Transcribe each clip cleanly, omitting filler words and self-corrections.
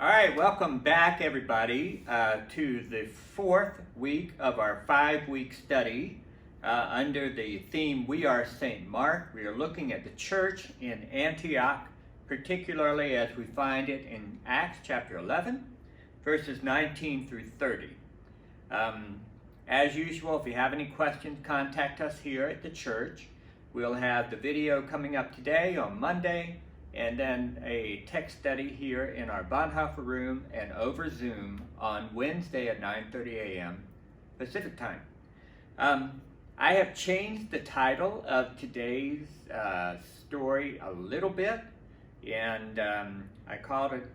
All right, welcome back, everybody, to the fourth week of our 5-week study under the theme We Are St. Mark. We are looking at the church in Antioch, particularly as we find it in Acts chapter 11, verses 19 through 30. As usual, if you have any questions, contact us here at the church. We'll have the video coming up today on Monday, and then a text study here in our Bonhoeffer room and over Zoom on Wednesday at 9:30 a.m. Pacific time. I have changed the title of today's story a little bit, and I called it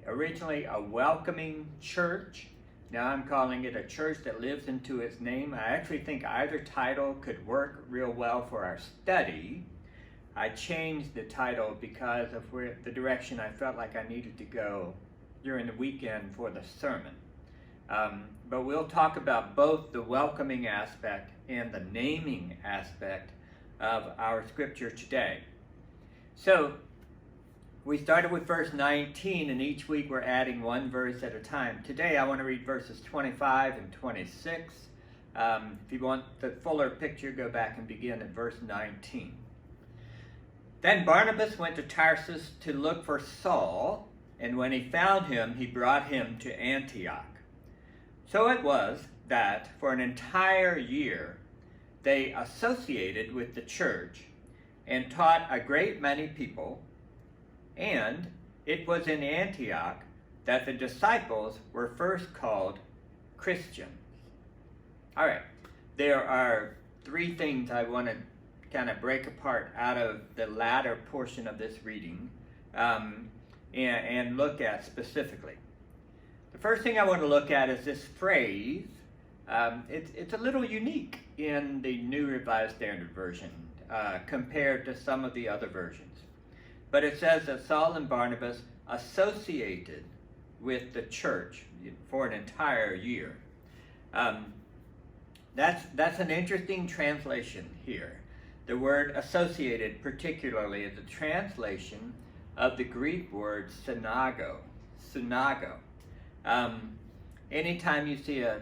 originally A Welcoming Church. Now I'm calling it A Church That Lives Into Its Name. I actually think either title could work real well for our study. I changed the title because of the direction I felt like I needed to go during the weekend for the sermon. But we'll talk about both the welcoming aspect and the naming aspect of our scripture today. So we started with verse 19, and each week we're adding one verse at a time. Today I want to read verses 25 and 26. If you want the fuller picture, go back and begin at verse 19. Then Barnabas went to Tarsus to look for Saul, and when he found him, he brought him to Antioch. So it was that for an entire year they associated with the church and taught a great many people, and it was in Antioch that the disciples were first called Christians. All right, there are three things I want to kind of break apart out of the latter portion of this reading and look at specifically. The first thing I want to look at is this phrase. It's a little unique in the New Revised Standard Version compared to some of the other versions. But it says that Saul and Barnabas associated with the church for an entire year. That's an interesting translation here. The word associated particularly is a translation of the Greek word synago. Anytime you see a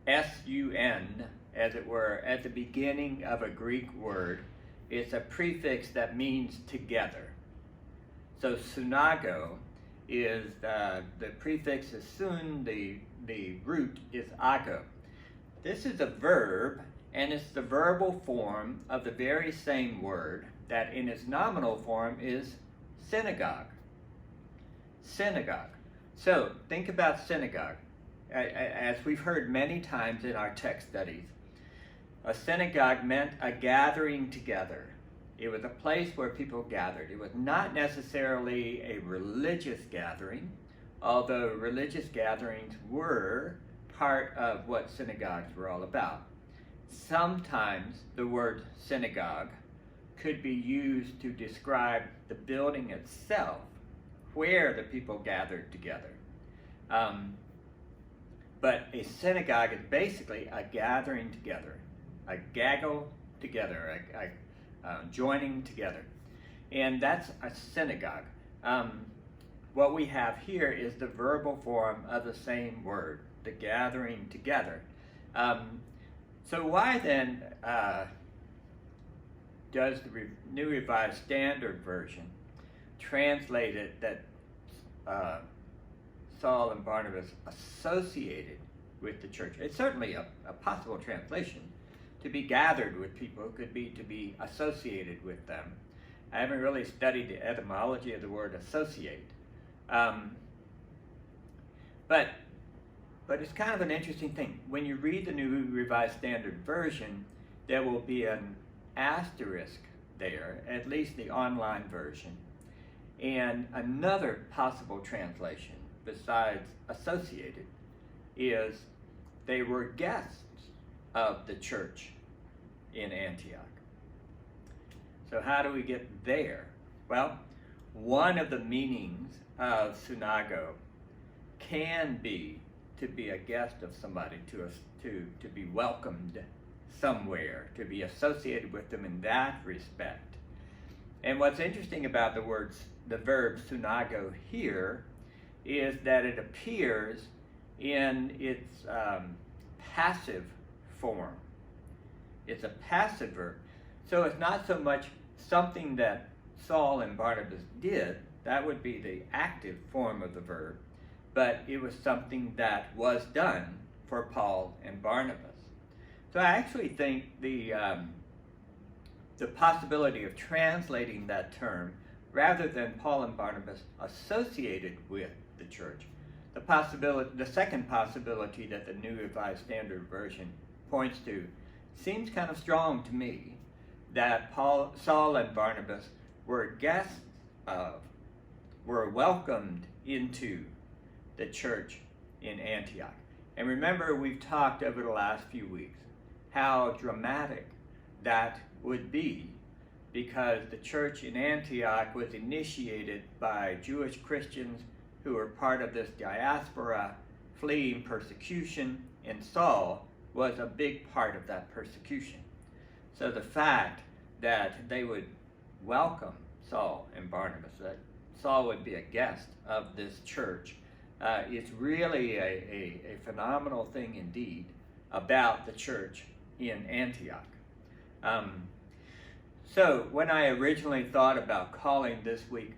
S-U-N, as it were, at the beginning of a Greek word, it's a prefix that means together. So synago is the prefix is sun, the root is ago. This is a verb, and it's the verbal form of the very same word that in its nominal form is synagogue. Synagogue. So think about synagogue. As we've heard many times in our text studies, a synagogue meant a gathering together. It was a place where people gathered. It was not necessarily a religious gathering, although religious gatherings were part of what synagogues were all about. Sometimes the word synagogue could be used to describe the building itself, where the people gathered together. But a synagogue is basically a gathering together, a gaggle together, a joining together. And that's a synagogue. What we have here is the verbal form of the same word, the gathering together. So why then does the New Revised Standard Version translate it that Saul and Barnabas associated with the church? It's certainly a possible translation. To be gathered with people could be to be associated with them. I haven't really studied the etymology of the word associate. But it's kind of an interesting thing. When you read the New Revised Standard Version, there will be an asterisk there, at least the online version. And another possible translation besides associated is they were guests of the church in Antioch. So how do we get there? Well, one of the meanings of synago can be to be a guest of somebody, to be welcomed somewhere, to be associated with them in that respect. And what's interesting about the verb sunago here is that it appears in its passive form. It's a passive verb. So it's not so much something that Saul and Barnabas did, that would be the active form of the verb, but it was something that was done for Paul and Barnabas. So I actually think the possibility of translating that term rather than Paul and Barnabas associated with the church, the second possibility that the New Revised Standard Version points to seems kind of strong to me, that Saul and Barnabas were guests of, were welcomed into the church in Antioch. And remember, we've talked over the last few weeks how dramatic that would be, because the church in Antioch was initiated by Jewish Christians who were part of this diaspora fleeing persecution, and Saul was a big part of that persecution. So the fact that they would welcome Saul and Barnabas, that Saul would be a guest of this church, is really a phenomenal thing indeed about the church in Antioch. So when I originally thought about calling this week,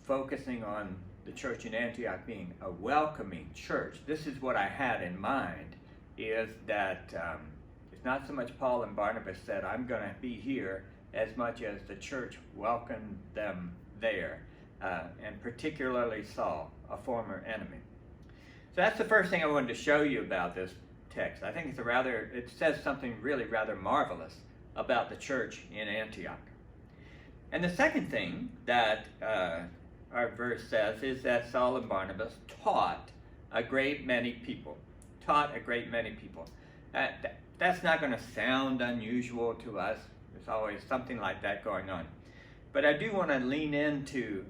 focusing on the church in Antioch being a welcoming church, this is what I had in mind, is that it's not so much Paul and Barnabas said, I'm going to be here, as much as the church welcomed them there, and particularly Saul, a former enemy. So that's the first thing I wanted to show you about this text. I think it says something really rather marvelous about the church in Antioch. And the second thing that our verse says is that Saul and Barnabas taught a great many people. That's not going to sound unusual to us. There's always something like that going on. But I do want to lean into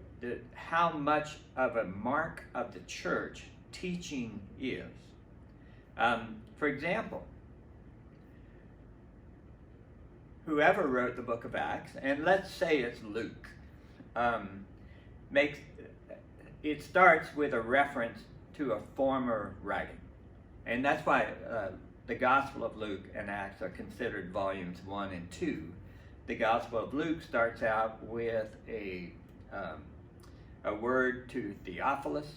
how much of a mark of the church teaching is. For example, whoever wrote the book of Acts, and let's say it's Luke, it starts with a reference to a former writing. And that's why the Gospel of Luke and Acts are considered volumes 1 and 2. The Gospel of Luke starts out with a word to Theophilus,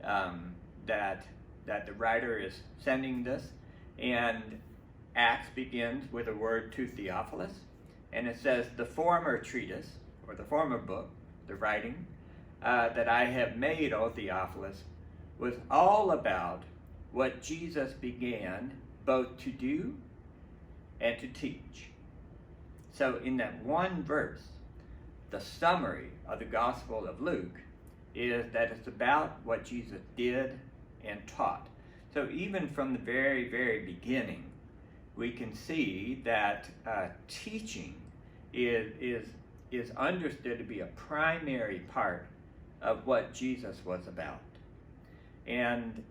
that the writer is sending this, and Acts begins with a word to Theophilus, and it says, the former treatise, or the former book, the writing, that I have made, O Theophilus, was all about what Jesus began both to do and to teach. So in that one verse, the summary of the Gospel of Luke is that it's about what Jesus did and taught. So even from the very, very beginning, we can see that teaching is understood to be a primary part of what Jesus was about. And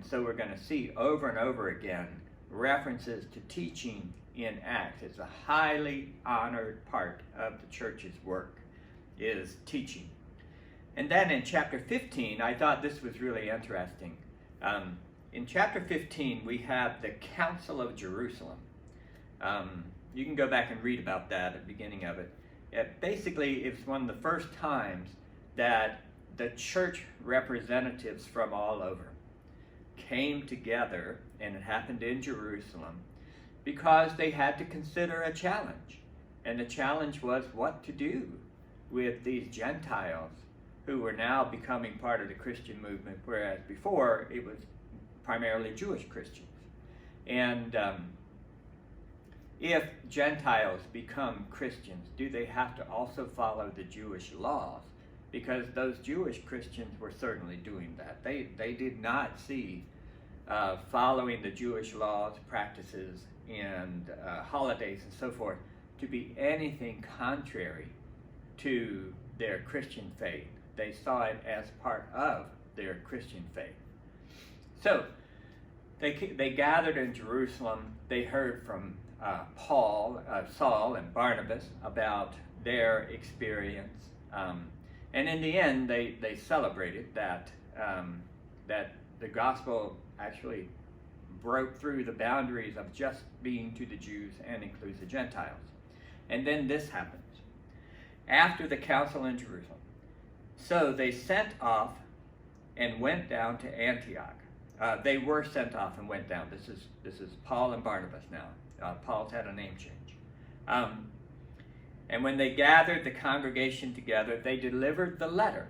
so we're going to see over and over again references to teaching in Acts. It's a highly honored part of the church's work, is teaching. And then in chapter 15, I thought this was really interesting. In chapter 15, we have the Council of Jerusalem. You can go back and read about that at the beginning of it. Basically, it's one of the first times that the church representatives from all over came together, and it happened in Jerusalem, because they had to consider a challenge. And the challenge was what to do with these Gentiles who were now becoming part of the Christian movement, whereas before it was primarily Jewish Christians. And if Gentiles become Christians, do they have to also follow the Jewish laws? Because those Jewish Christians were certainly doing that. They did not see following the Jewish laws, practices, and holidays and so forth to be anything contrary to their Christian faith. They saw it as part of their Christian faith. So they gathered in Jerusalem. They heard from Saul and Barnabas about their experience. And in the end, they celebrated that the gospel actually broke through the boundaries of just being to the Jews and includes the Gentiles. And then this happens. After the council in Jerusalem, so they sent off and went down to Antioch. They were sent off and went down. This is Paul and Barnabas now. Paul's had a name change. And when they gathered the congregation together, they delivered the letter.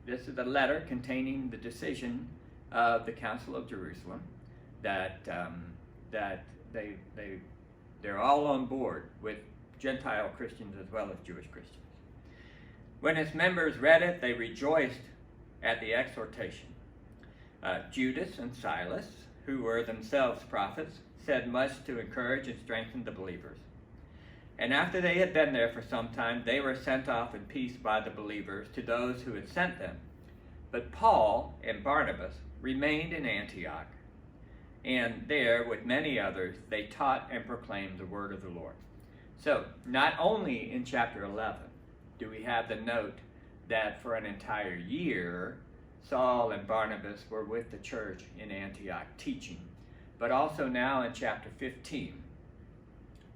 This is the letter containing the decision of the Council of Jerusalem that they're all on board with Gentile Christians as well as Jewish Christians. When its members read it, they rejoiced at the exhortation. Judas and Silas, who were themselves prophets, said much to encourage and strengthen the believers. And after they had been there for some time, they were sent off in peace by the believers to those who had sent them. But Paul and Barnabas remained in Antioch, and there, with many others, they taught and proclaimed the word of the Lord. So, not only in chapter 11 do we have the note that for an entire year, Saul and Barnabas were with the church in Antioch teaching, but also now in chapter 15,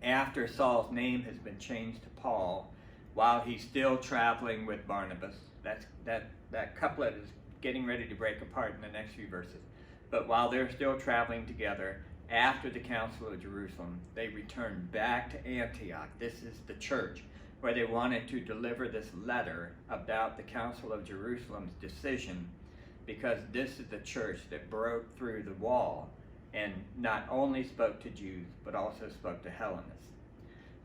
after Saul's name has been changed to Paul, while he's still traveling with Barnabas. That couplet is getting ready to break apart in the next few verses. But while they're still traveling together, after the Council of Jerusalem, they returned back to Antioch. This is the church where they wanted to deliver this letter about the Council of Jerusalem's decision, because this is the church that broke through the wall and not only spoke to Jews, but also spoke to Hellenists.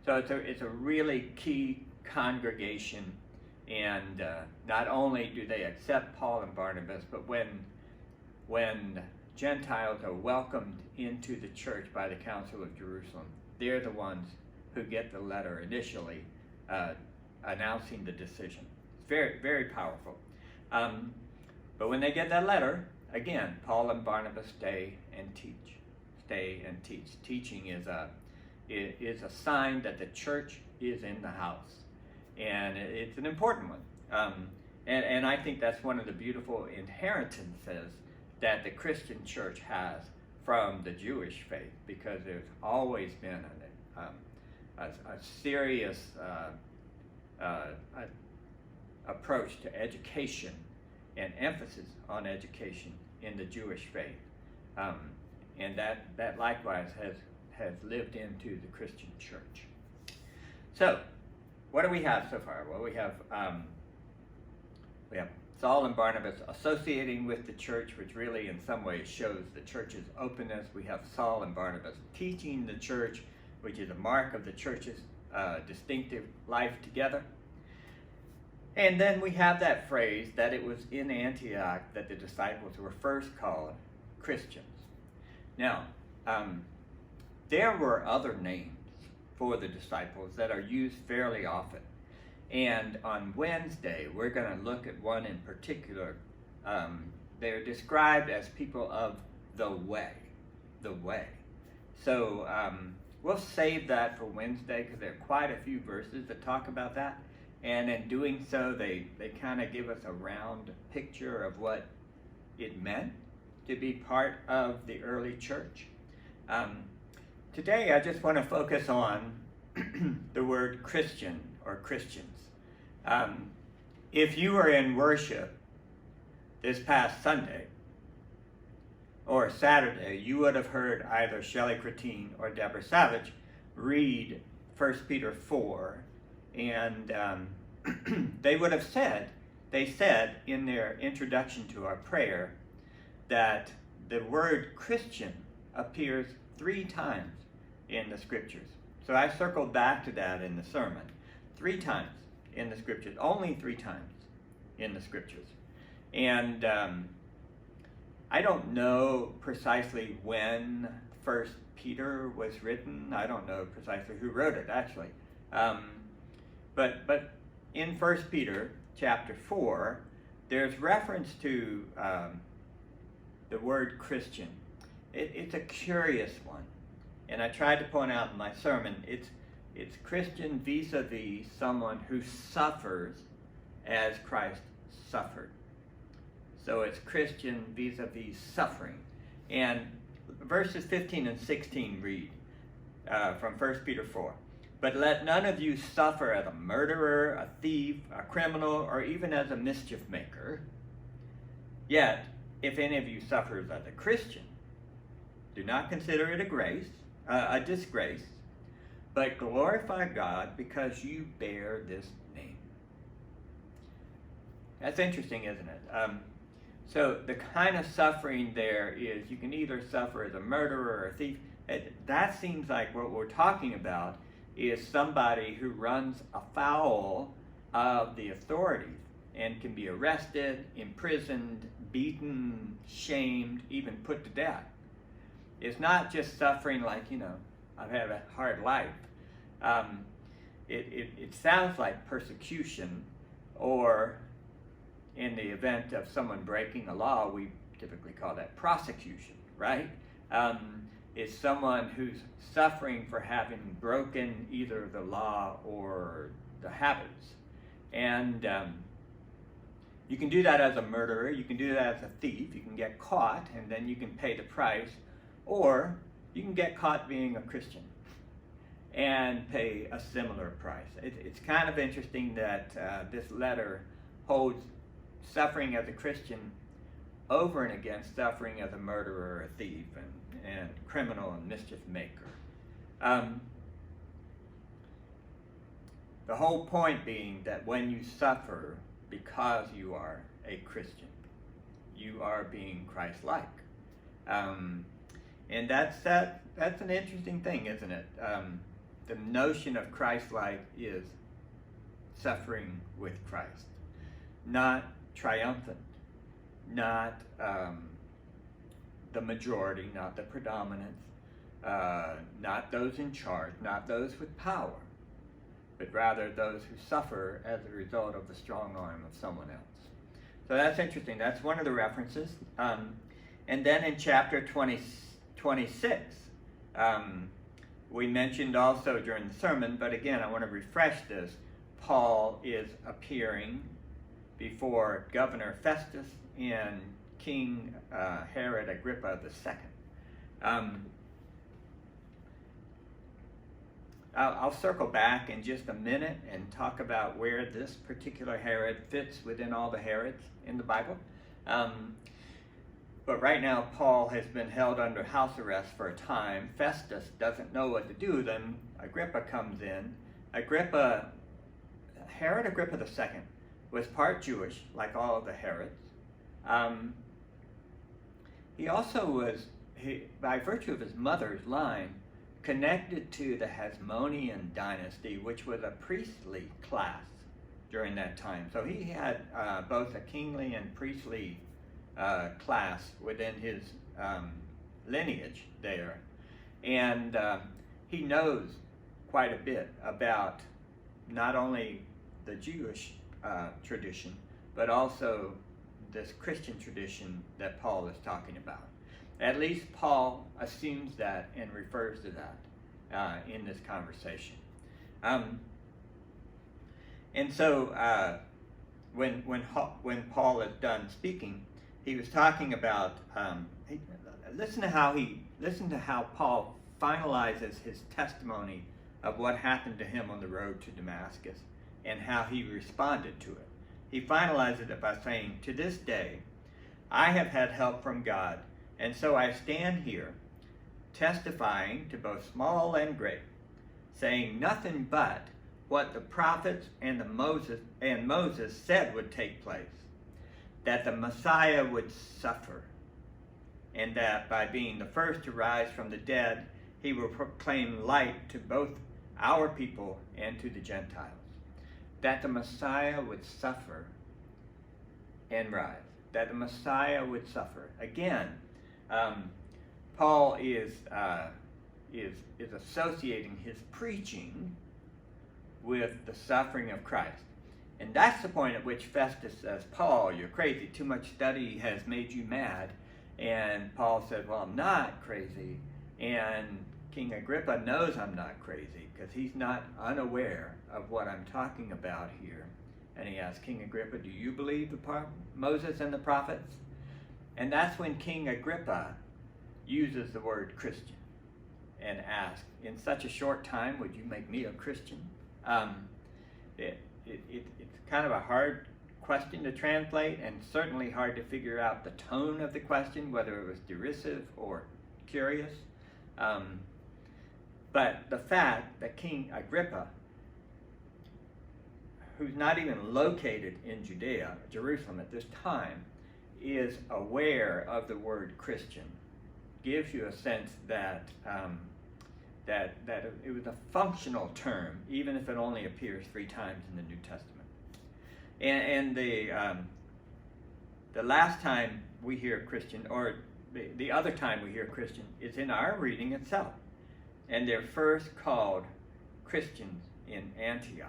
So it's a really key congregation, and not only do they accept Paul and Barnabas, but when Gentiles are welcomed into the church by the Council of Jerusalem, they're the ones who get the letter initially announcing the decision. It's very, very powerful. But when they get that letter, again, Paul and Barnabas stay and teach. Stay and teach. Teaching is a sign that the church is in the house, and it's an important one. And I think that's one of the beautiful inheritances that the Christian church has from the Jewish faith, because there's always been a serious approach to education and emphasis on education in the Jewish faith. And that likewise has lived into the Christian church. So, what do we have so far? Well, we have Saul and Barnabas associating with the church, which really in some ways shows the church's openness. We have Saul and Barnabas teaching the church, which is a mark of the church's distinctive life together. And then we have that phrase that it was in Antioch that the disciples were first called Christians. Now, there were other names for the disciples that are used fairly often. And on Wednesday, we're going to look at one in particular. They're described as people of the way. The way. So we'll save that for Wednesday, because there are quite a few verses that talk about that. And in doing so, they kind of give us a round picture of what it meant to be part of the early church. Today, I just want to focus on the word Christian or Christians. If you were in worship this past Sunday or Saturday, you would have heard either Shelley Cretine or Deborah Savage read 1 Peter 4, and they would have said in their introduction to our prayer that the word Christian appears 3 times in the scriptures. So I circled back to that in the sermon. 3 times in the scriptures, only 3 times in the scriptures. And I don't know precisely when 1 Peter was written. I don't know precisely who wrote it, actually. But in 1 Peter chapter 4, there's reference to the word Christian. It's a curious one. And I tried to point out in my sermon, It's Christian vis-a-vis someone who suffers as Christ suffered. So it's Christian vis-a-vis suffering. And verses 15 and 16 read from 1 Peter 4. But let none of you suffer as a murderer, a thief, a criminal, or even as a mischief maker. Yet, if any of you suffers as a Christian, do not consider it a disgrace, but glorify God because you bear this name. That's interesting, isn't it? So the kind of suffering there is you can either suffer as a murderer or a thief. That seems like what we're talking about is somebody who runs afoul of the authorities and can be arrested, imprisoned, beaten, shamed, even put to death. It's not just suffering like, I've had a hard life. It sounds like persecution, or in the event of someone breaking a law, we typically call that prosecution, right? Is someone who's suffering for having broken either the law or the habits. And you can do that as a murderer, you can do that as a thief, you can get caught and then you can pay the price, or you can get caught being a Christian and pay a similar price. It's kind of interesting that this letter holds suffering as a Christian over and against suffering as a murderer, a thief, and criminal and mischief maker. The whole point being that when you suffer because you are a Christian, you are being Christ-like. And that's an interesting thing, isn't it? The notion of Christ-like is suffering with Christ, not triumphant, not the majority, not the predominance, not those in charge, not those with power, but rather those who suffer as a result of the strong arm of someone else. So that's interesting. That's one of the references. And then in chapter 26, we mentioned also during the sermon, but again, I want to refresh this. Paul is appearing before Governor Festus and King Herod Agrippa II. I'll circle back in just a minute and talk about where this particular Herod fits within all the Herods in the Bible. But right now, Paul has been held under house arrest for a time. Festus doesn't know what to do. Then Agrippa comes in. Herod Agrippa II was part Jewish, like all of the Herods. He also was, by virtue of his mother's line, connected to the Hasmonean dynasty, which was a priestly class during that time. So he had both a kingly and priestly class within his lineage there. And he knows quite a bit about not only the Jewish tradition, but also this Christian tradition that Paul is talking about. At least Paul assumes that and refers to that in this conversation. And so when Paul is done speaking, he was talking about, listen to how Paul finalizes his testimony of what happened to him on the road to Damascus and how he responded to it. He finalizes it by saying, "To this day, I have had help from God, and so I stand here, testifying to both small and great, saying nothing but what the prophets and Moses said would take place, that the Messiah would suffer, and that by being the first to rise from the dead, he will proclaim light to both our people and to the Gentiles." That the Messiah would suffer and rise. That the Messiah would suffer. Again, Paul is associating his preaching with the suffering of Christ. And that's the point at which Festus says, "Paul, you're crazy. Too much study has made you mad." And Paul said, "Well, I'm not crazy." And King Agrippa knows I'm not crazy because he's not unaware of what I'm talking about here. And he asks, King Agrippa, do you believe Moses and the prophets? And that's when King Agrippa uses the word Christian and asks, in such a short time, would you make me a Christian? It's kind of a hard question to translate, and certainly hard to figure out the tone of the question, whether it was derisive or curious. But the fact that King Agrippa, who's not even located in Judea, Jerusalem at this time, is aware of the word Christian, gives you a sense that that it was a functional term, even if it only appears 3 times in the New Testament. And the last time we hear Christian, or the other time we hear Christian, is in our reading itself. And they're first called Christians in Antioch.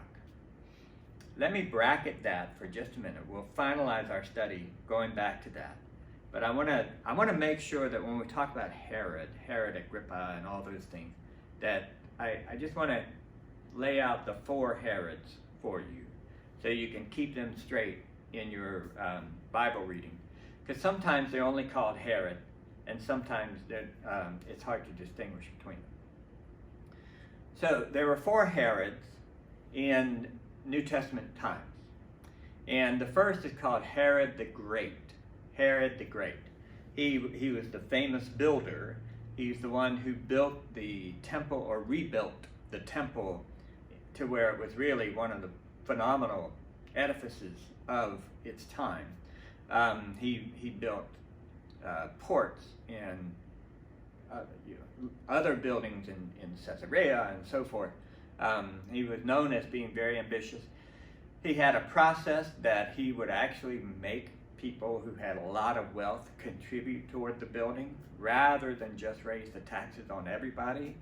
Let me bracket that for just a minute. We'll finalize our study going back to that. But I want to make sure that when we talk about Herod Agrippa and all those things, that I just want to lay out the 4 Herods for you so you can keep them straight in your Bible reading. Because sometimes they're only called Herod, and sometimes it's hard to distinguish between them. So there were 4 Herods in New Testament times. And the first is called Herod the Great. Herod the Great. He was the famous builder. He's the one who built the temple, or rebuilt the temple to where it was really one of the phenomenal edifices of its time. He built ports and other buildings in Caesarea and so forth. He was known as being very ambitious. He had a process that he would actually make people who had a lot of wealth contribute toward the building rather than just raise the taxes on everybody.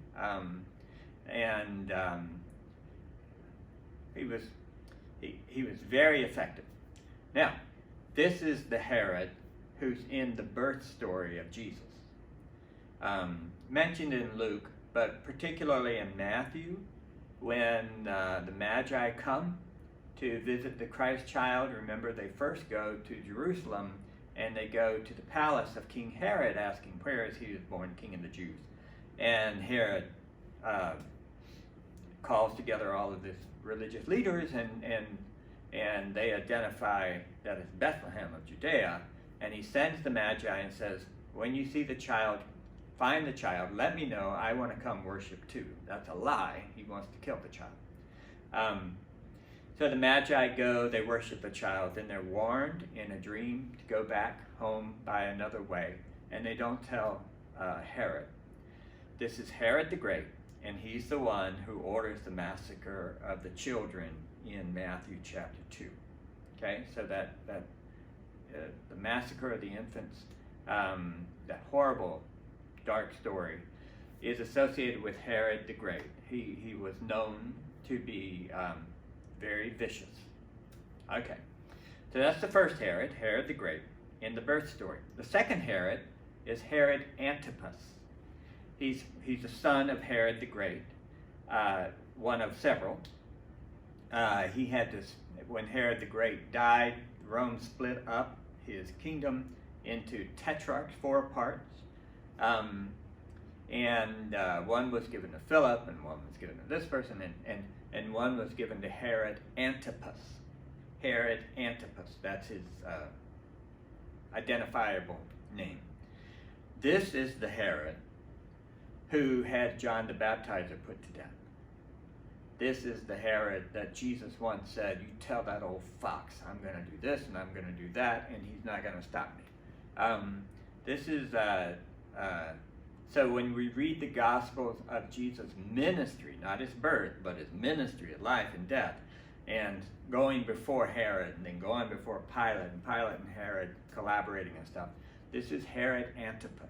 He was very effective. Now, this is the Herod who's in the birth story of Jesus. Mentioned in Luke, but particularly in Matthew, when the Magi come to visit the Christ child. Remember, they first go to Jerusalem and they go to the palace of King Herod asking, where is he was born king of the Jews? And Herod calls together all of his religious leaders and they identify that it's Bethlehem of Judea, and he sends the Magi and says, when you see the child, find the child, let me know, I want to come worship too. That's a lie. He wants to kill the child. So the Magi go, they worship the child, then they're warned in a dream to go back home by another way, and they don't tell Herod. This is Herod the Great, and he's the one who orders the massacre of the children in Matthew chapter 2. Okay, so that the massacre of the infants, that horrible, dark story, is associated with Herod the Great. He was known to be very vicious. Okay, so that's the first Herod, Herod the Great, in the birth story. The second Herod is Herod Antipas. He's the son of Herod the Great, one of several. He had this, when Herod the Great died, Rome split up his kingdom into tetrarchs, 4 parts. One was given to Philip, and one was given to this person, and one was given to Herod Antipas. Herod Antipas, that's his identifiable name. This is the Herod who had John the Baptizer put to death. This is the Herod that Jesus once said, you tell that old fox, I'm going to do this and I'm going to do that, and he's not going to stop me. This is, so when we read the Gospels of Jesus' ministry, not his birth, but his ministry, his life and death, and going before Herod, and then going before Pilate, and Pilate and Herod collaborating and stuff, this is Herod Antipas.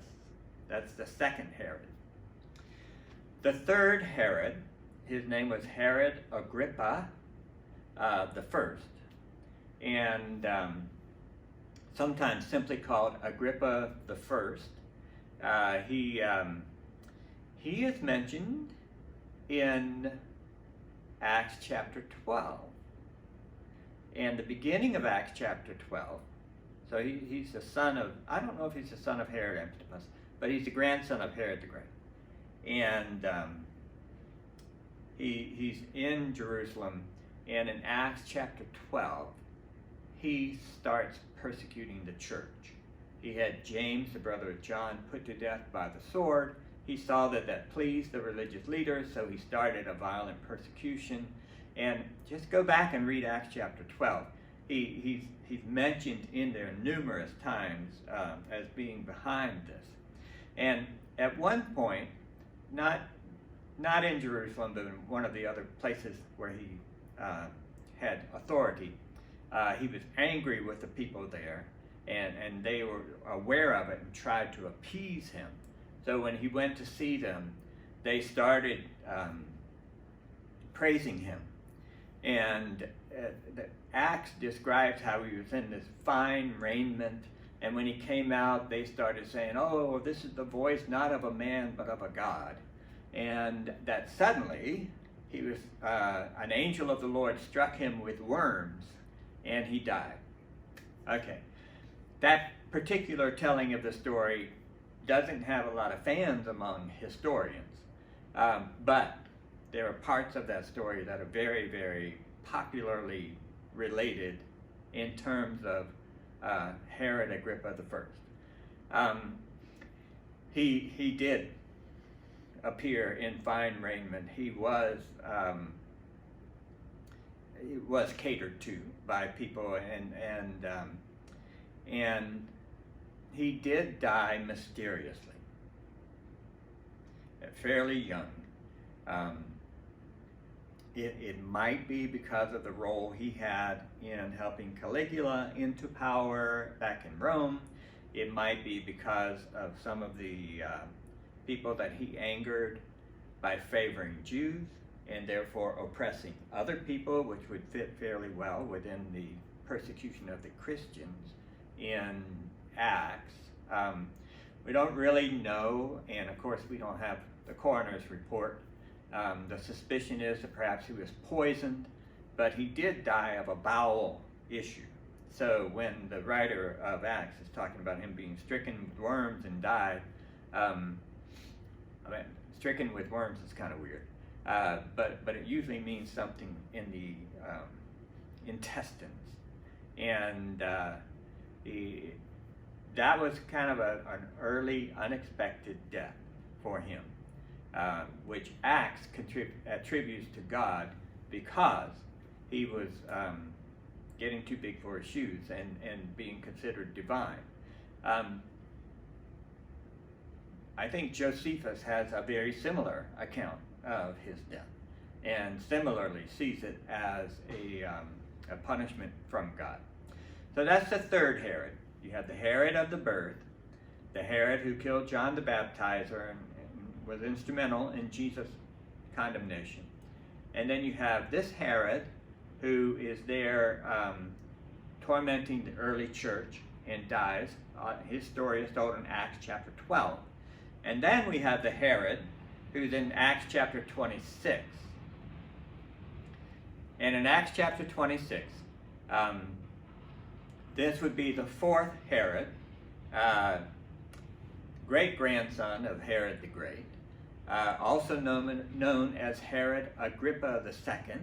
That's the second Herod. The third Herod, his name was Herod Agrippa the first, and sometimes simply called Agrippa the First. He he is mentioned in Acts chapter 12. And the beginning of Acts chapter 12, so he's the son of, I don't know if he's the son of Herod Antipas, but he's the grandson of Herod the Great. And he's in Jerusalem, and in Acts chapter 12, he starts persecuting the church. He had James, the brother of John, put to death by the sword. He saw that that pleased the religious leaders, so he started a violent persecution. And just go back and read Acts chapter 12. He's mentioned in there numerous times as being behind this. And at one point, not in Jerusalem, but in one of the other places where he had authority, he was angry with the people there, and they were aware of it and tried to appease him. So when he went to see them, they started praising him. And the Acts describes how he was in this fine raiment, and when he came out, they started saying, "Oh, this is the voice not of a man, but of a God." And that suddenly, he was an angel of the Lord struck him with worms, and he died. Okay, that particular telling of the story doesn't have a lot of fans among historians, but there are parts of that story that are very, very popularly related in terms of Herod Agrippa I. He did appear in fine raiment. He was catered to by people, and he did die mysteriously, fairly young. It might be because of the role he had in helping Caligula into power back in Rome. It might be because of some of the people that he angered by favoring Jews and therefore oppressing other people, which would fit fairly well within the persecution of the Christians in Acts. We don't really know, and of course we don't have the coroner's report. The suspicion is that perhaps he was poisoned, but he did die of a bowel issue. So when the writer of Acts is talking about him being stricken with worms and died, stricken with worms is kind of weird, but it usually means something in the intestines, and that was kind of an early, unexpected death for him. Which Acts attributes to God because he was getting too big for his shoes and being considered divine. I think Josephus has a very similar account of his death and similarly sees it as a punishment from God. So that's the third Herod. You have the Herod of the birth, the Herod who killed John the Baptizer and was instrumental in Jesus' condemnation. And then you have this Herod who is there tormenting the early church and dies. His story is told in Acts chapter 12. And then we have the Herod who's in Acts chapter 26. And in Acts chapter 26, this would be the fourth Herod, great-grandson of Herod the Great. Also known as Herod Agrippa II.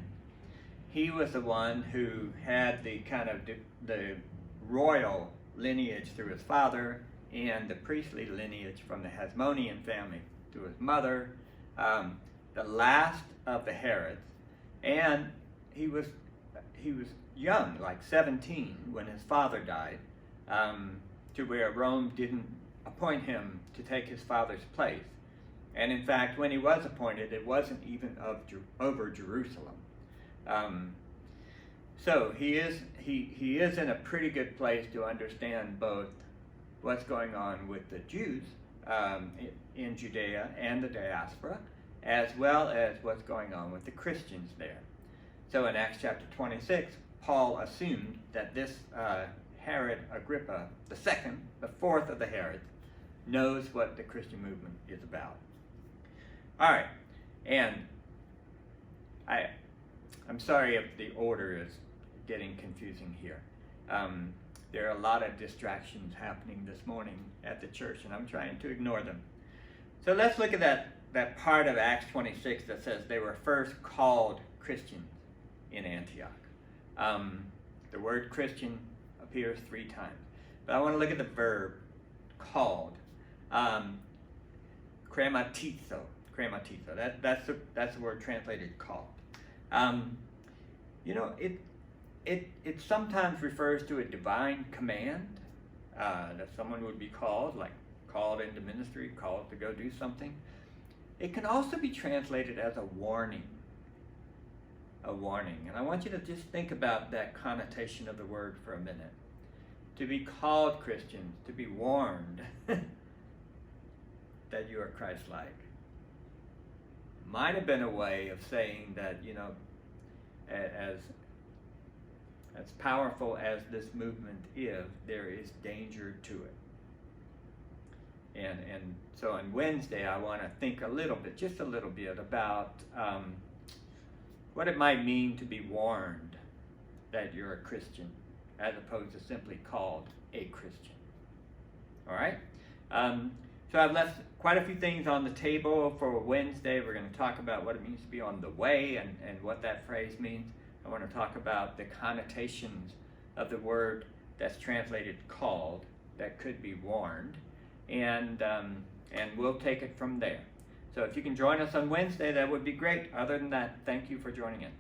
He was the one who had the kind of the royal lineage through his father and the priestly lineage from the Hasmonean family through his mother, the last of the Herods. And he was young, like 17, when his father died, to where Rome didn't appoint him to take his father's place. And in fact, when he was appointed, it wasn't even over Jerusalem. So he is in a pretty good place to understand both what's going on with the Jews in Judea and the diaspora, as well as what's going on with the Christians there. So in Acts chapter 26, Paul assumed that this Herod Agrippa II, the fourth of the Herods, knows what the Christian movement is about. All right, and I'm sorry if the order is getting confusing here. There are a lot of distractions happening this morning at the church, and I'm trying to ignore them. So let's look at that part of Acts 26 that says they were first called Christians in Antioch. The word Christian appears 3 times. But I want to look at the verb called. Krematizo. That's the word translated called. It sometimes refers to a divine command that someone would be called, like called into ministry, called to go do something. It can also be translated as a warning. A warning. And I want you to just think about that connotation of the word for a minute. To be called Christians, to be warned that you are Christ-like. Might have been a way of saying that, as powerful as this movement is, there is danger to it. And so on Wednesday, I want to think just a little bit about what it might mean to be warned that you're a Christian, as opposed to simply called a Christian. All right? So I've left quite a few things on the table for Wednesday. We're going to talk about what it means to be on the way and what that phrase means. I want to talk about the connotations of the word that's translated called, that could be warned, and we'll take it from there. So if you can join us on Wednesday, that would be great. Other than that, thank you for joining in.